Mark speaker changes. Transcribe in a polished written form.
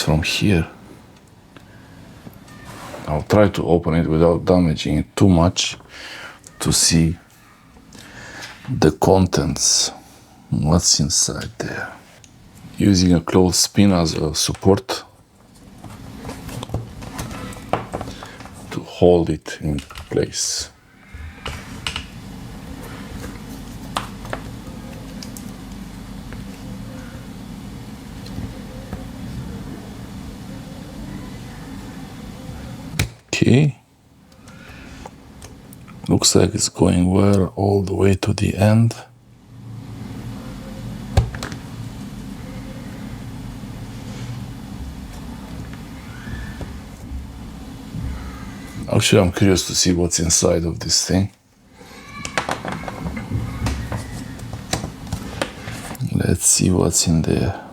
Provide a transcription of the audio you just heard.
Speaker 1: from here. I'll try to open it without damaging it too much to see the contents, what's inside there. Using a clothespin as a support to hold it in place. Okay, looks like it's going well all the way to the end. Actually, I'm curious to see what's inside of this thing. Let's see what's in there.